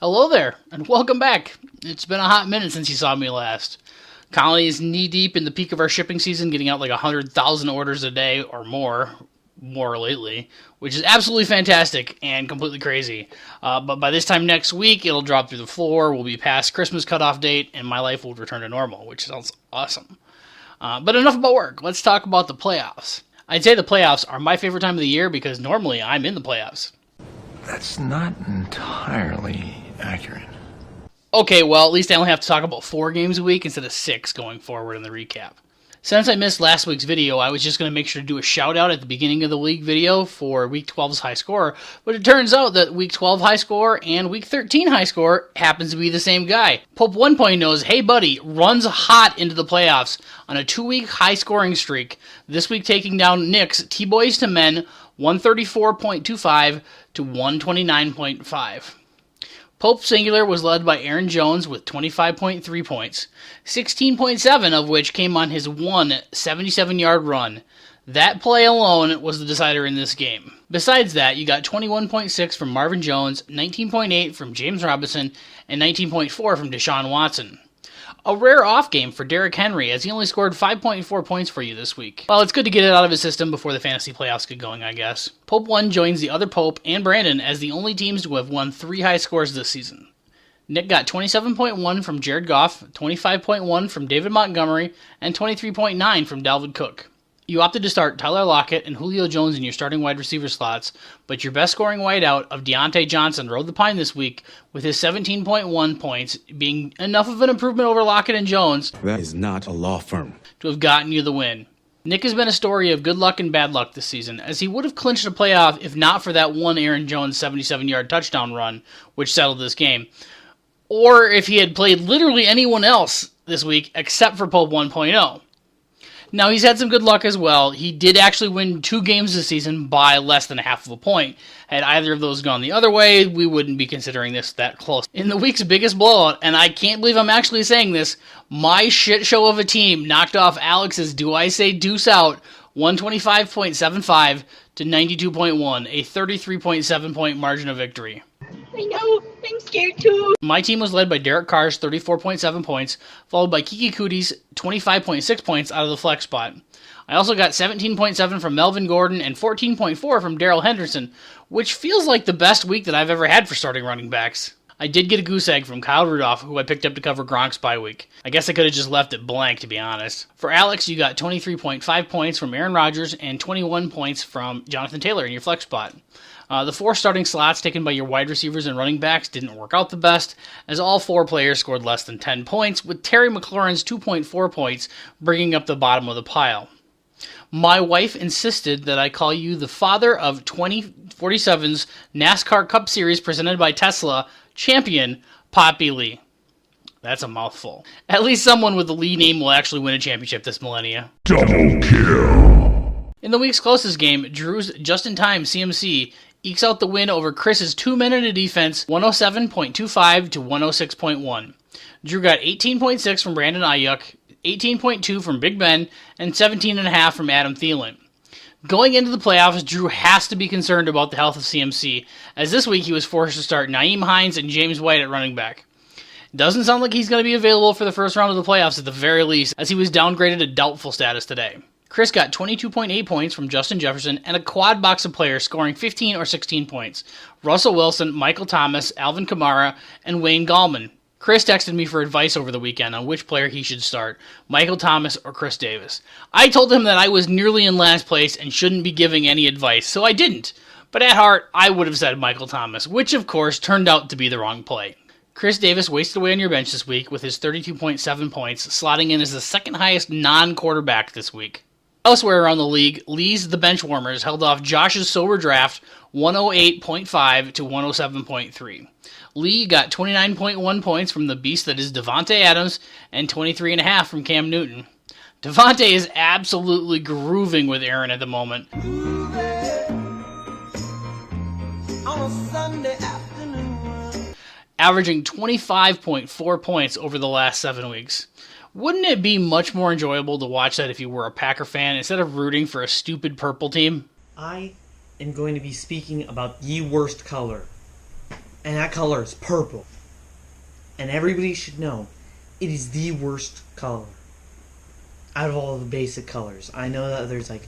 Hello there, and welcome back. It's been a hot minute since you saw me last. Colony is knee deep in the peak of our shipping season, getting out like 100,000 orders a day or more lately, which is absolutely fantastic and completely crazy. But by this time next week, it'll drop through the floor, we'll be past Christmas cutoff date, and my life will return to normal, which sounds awesome. But enough about work, let's talk about the playoffs. I'd say the playoffs are my favorite time of the year because normally I'm in the playoffs. That's not entirely accurate. Okay, well, at least I only have to talk about 4 games a week instead of 6 going forward in the recap. Since I missed last week's video, I was just going to make sure to do a shout out at the beginning of the league video for Week 12's high score, but it turns out that Week 12 high score and Week 13 high score happens to be the same guy. Pope 1 knows, hey buddy, runs hot into the playoffs on a 2-week high scoring streak, this week taking down Nick's T-Boys to Men 134.25 to 129.5. Pope Singular was led by Aaron Jones with 25.3 points, 16.7 of which came on his one 77-yard run. That play alone was the decider in this game. Besides that, you got 21.6 from Marvin Jones, 19.8 from James Robinson, and 19.4 from Deshaun Watson. A rare off game for Derrick Henry, as he only scored 5.4 points for you this week. Well, it's good to get it out of his system before the fantasy playoffs get going, I guess. Pope 1 joins the other Pope and Brandon as the only teams to have won 3 high scores this season. Nick got 27.1 from Jared Goff, 25.1 from David Montgomery, and 23.9 from Dalvin Cook. You opted to start Tyler Lockett and Julio Jones in your starting wide receiver slots, but your best scoring wideout of Deontay Johnson rode the pine this week with his 17.1 points being enough of an improvement over Lockett and Jones. That is not a law firm. To have gotten you the win. Nick has been a story of good luck and bad luck this season, as he would have clinched a playoff if not for that one Aaron Jones 77-yard touchdown run, which settled this game. Or if he had played literally anyone else this week except for Pope 1.0. Now, he's had some good luck as well. He did actually win 2 games this season by less than half of a point. Had either of those gone the other way, we wouldn't be considering this that close. In the week's biggest blowout, and I can't believe I'm actually saying this, my shit show of a team knocked off Alex's Do I Say Deuce Out 125.75 to 92.1, a 33.7 point margin of victory. I know, I'm scared too. My team was led by Derek Carr's 34.7 points, followed by Kiki Cootie's 25.6 points out of the flex spot. I also got 17.7 from Melvin Gordon and 14.4 from Darrell Henderson, which feels like the best week that I've ever had for starting running backs. I did get a goose egg from Kyle Rudolph, who I picked up to cover Gronk's bye week. I guess I could have just left it blank, to be honest. For Alex, you got 23.5 points from Aaron Rodgers and 21 points from Jonathan Taylor in your flex spot. The 4 starting slots taken by your wide receivers and running backs didn't work out the best, as all 4 players scored less than 10 points, with Terry McLaurin's 2.4 points bringing up the bottom of the pile. My wife insisted that I call you the father of 2047's NASCAR Cup Series presented by Tesla champion, Poppy Lee. That's a mouthful. At least someone with the Lee name will actually win a championship this millennia. Double kill. In the week's closest game, Drew's just-in-time CMC ekes out the win over Chris's 2-minute of defense, 107.25 to 106.1. Drew got 18.6 from Brandon Ayuk, 18.2 from Big Ben, and 17.5 from Adam Thielen. Going into the playoffs, Drew has to be concerned about the health of CMC, as this week he was forced to start Nyheim Hines and James White at running back. Doesn't sound like he's going to be available for the first round of the playoffs at the very least, as he was downgraded to doubtful status today. Chris got 22.8 points from Justin Jefferson and a quad box of players scoring 15 or 16 points. Russell Wilson, Michael Thomas, Alvin Kamara, and Wayne Gallman. Chris texted me for advice over the weekend on which player he should start, Michael Thomas or Chris Davis. I told him that I was nearly in last place and shouldn't be giving any advice, so I didn't. But at heart, I would have said Michael Thomas, which of course turned out to be the wrong play. Chris Davis wasted away on your bench this week with his 32.7 points, slotting in as the second highest non-quarterback this week. Elsewhere around the league, Lee's The Benchwarmers held off Josh's sober draft 108.5 to 107.3. Lee got 29.1 points from the beast that is Davante Adams and 23.5 from Cam Newton. Davante is absolutely grooving with Aaron at the moment. Averaging 25.4 points over the last 7 weeks. Wouldn't it be much more enjoyable to watch that if you were a Packer fan instead of rooting for a stupid purple team? I am going to be speaking about the worst color. and that color is purple. And everybody should know, it is the worst color out of all the basic colors. I know that there's like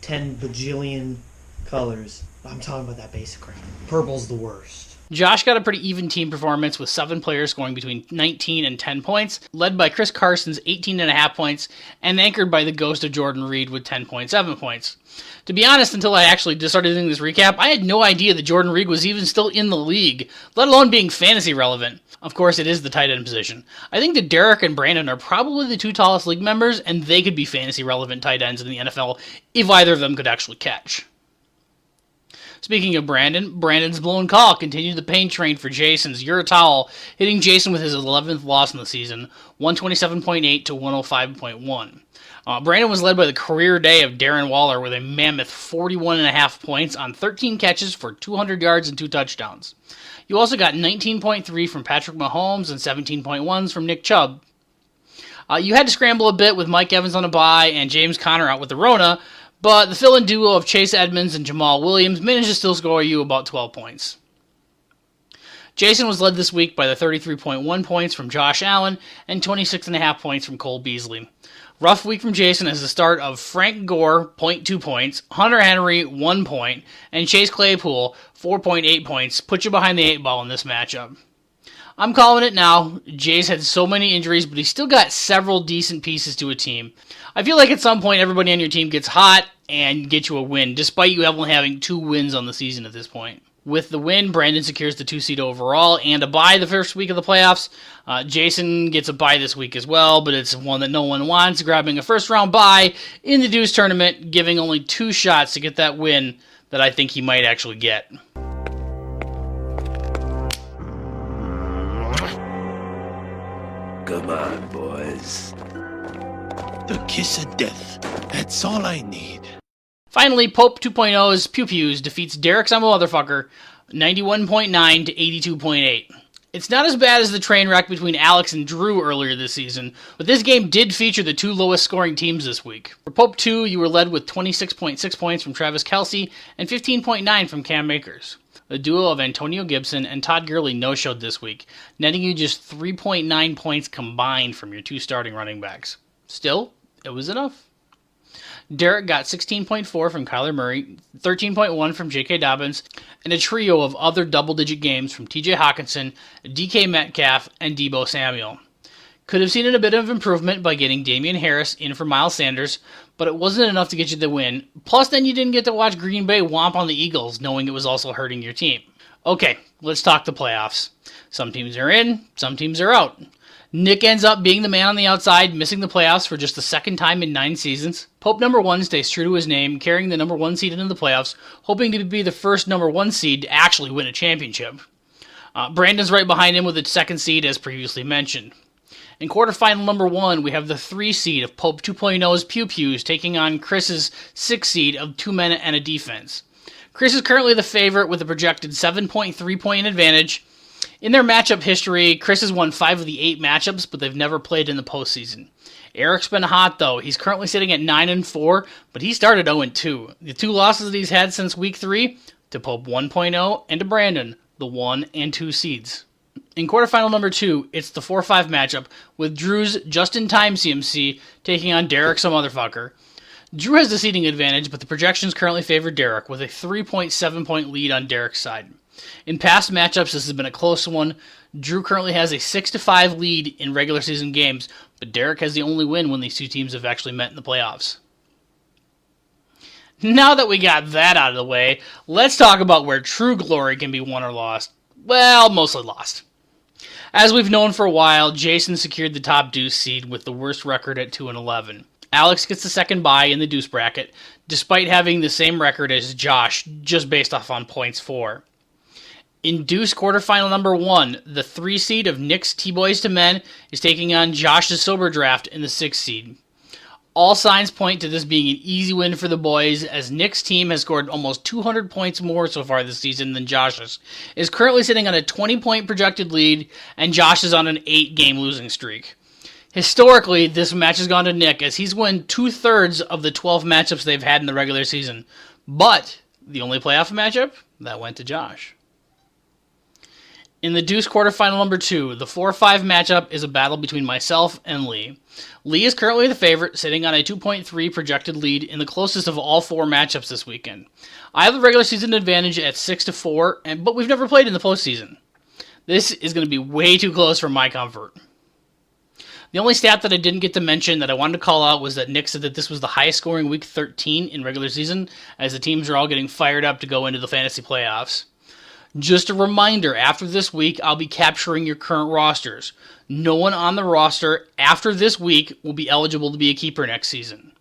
10 bajillion colors, but I'm talking about that basic crap. Purple's the worst. Josh got a pretty even team performance with 7 players scoring between 19 and 10 points, led by Chris Carson's 18.5 points, and anchored by the ghost of Jordan Reed with 10.7 points. To be honest, until I actually just started doing this recap, I had no idea that Jordan Reed was even still in the league, let alone being fantasy relevant. Of course, it is the tight end position. I think that Derek and Brandon are probably the 2 tallest league members, and they could be fantasy relevant tight ends in the NFL if either of them could actually catch. Speaking of Brandon's blown call continued the pain train for Jason's Uratowel, hitting Jason with his 11th loss in the season, 127.8 to 105.1. Brandon was led by the career day of Darren Waller with a mammoth 41.5 points on 13 catches for 200 yards and 2 touchdowns. You also got 19.3 from Patrick Mahomes and 17.1s from Nick Chubb. You had to scramble a bit with Mike Evans on a bye and James Conner out with the Rona, but the fill-in duo of Chase Edmonds and Jamal Williams managed to still score you about 12 points. Jason was led this week by the 33.1 points from Josh Allen and 26.5 points from Cole Beasley. Rough week from Jason as the start of Frank Gore, 0.2 points, Hunter Henry, 1 point, and Chase Claypool, 4.8 points, put you behind the 8 ball in this matchup. I'm calling it now. Jay's had so many injuries, but he's still got several decent pieces to a team. I feel like at some point everybody on your team gets hot and gets you a win, despite you only having 2 wins on the season at this point. With the win, Brandon secures the 2 seed overall and a bye the first week of the playoffs. Jason gets a bye this week as well, but it's one that no one wants, grabbing a first-round bye in the Deuce tournament, giving only 2 shots to get that win that I think he might actually get. Come on, boys. The kiss of death. That's all I need. Finally, Pope 2.0's Pew Pews defeats Derek's I'm a Motherfucker 91.9 to 82.8. It's not as bad as the train wreck between Alex and Drew earlier this season, but this game did feature the 2 lowest scoring teams this week. For Pope 2, you were led with 26.6 points from Travis Kelce and 15.9 from Cam Akers. The duo of Antonio Gibson and Todd Gurley no-showed this week, netting you just 3.9 points combined from your 2 starting running backs. Still, it was enough. Derek got 16.4 from Kyler Murray, 13.1 from J.K. Dobbins, and a trio of other double-digit games from T.J. Hawkinson, DK Metcalf, and Deebo Samuel. Could have seen a bit of improvement by getting Damian Harris in for Miles Sanders, but it wasn't enough to get you the win. Plus, then you didn't get to watch Green Bay womp on the Eagles, knowing it was also hurting your team. Okay, let's talk the playoffs. Some teams are in, some teams are out. Nick ends up being the man on the outside, missing the playoffs for just the 2nd time in 9 seasons. Pope number 1 stays true to his name, carrying the number 1 seed into the playoffs, hoping to be the first number 1 seed to actually win a championship. Brandon's right behind him with the 2nd seed, as previously mentioned. In quarterfinal number 1, we have the 3 seed of Pope 2.0's Pew Pews taking on Chris's 6 seed of 2 men and a defense. Chris is currently the favorite with a projected 7.3 point advantage. In their matchup history, Chris has won 5 of the 8 matchups, but they've never played in the postseason. Eric's been hot, though. He's currently sitting at 9-4, but he started 0-2. The 2 losses that he's had since week 3, to Pope 1.0 and to Brandon, the 1 and 2 seeds. In quarterfinal number 2, it's the 4-5 matchup, with Drew's just-in-time CMC taking on Derek some motherfucker. Drew has the seeding advantage, but the projections currently favor Derek, with a 3.7 point lead on Derek's side. In past matchups, this has been a close one. Drew currently has a 6-5 lead in regular season games, but Derek has the only win when these 2 teams have actually met in the playoffs. Now that we got that out of the way, let's talk about where true glory can be won or lost. Well, mostly lost. As we've known for a while, Jason secured the top Deuce seed with the worst record at 2-11. Alex gets the second bye in the Deuce bracket, despite having the same record as Josh, just based off on points for. In Deuce quarterfinal number 1, the 3 seed of Nick's T-Boys to Men is taking on Josh's Sober Draft in the 6 seed. All signs point to this being an easy win for the boys, as Nick's team has scored almost 200 points more so far this season than Josh's, is currently sitting on a 20-point projected lead, and Josh is on an 8-game losing streak. Historically, this match has gone to Nick, as he's won 2/3 of the 12 matchups they've had in the regular season. But the only playoff matchup, that went to Josh. In the Deuce quarterfinal number 2, the 4-5 matchup is a battle between myself and Lee. Lee is currently the favorite, sitting on a 2.3 projected lead in the closest of all 4 matchups this weekend. I have the regular season advantage at 6-4, but we've never played in the postseason. This is going to be way too close for my comfort. The only stat that I didn't get to mention that I wanted to call out was that Nick said that this was the highest scoring week 13 in regular season, as the teams are all getting fired up to go into the fantasy playoffs. Just a reminder, after this week, I'll be capturing your current rosters. No one on the roster after this week will be eligible to be a keeper next season.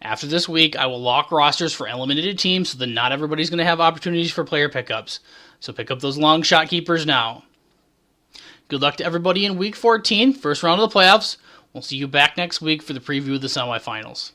After this week, I will lock rosters for eliminated teams so that not everybody's going to have opportunities for player pickups. So pick up those long shot keepers now. Good luck to everybody in week 14, first round of the playoffs. We'll see you back next week for the preview of the semifinals.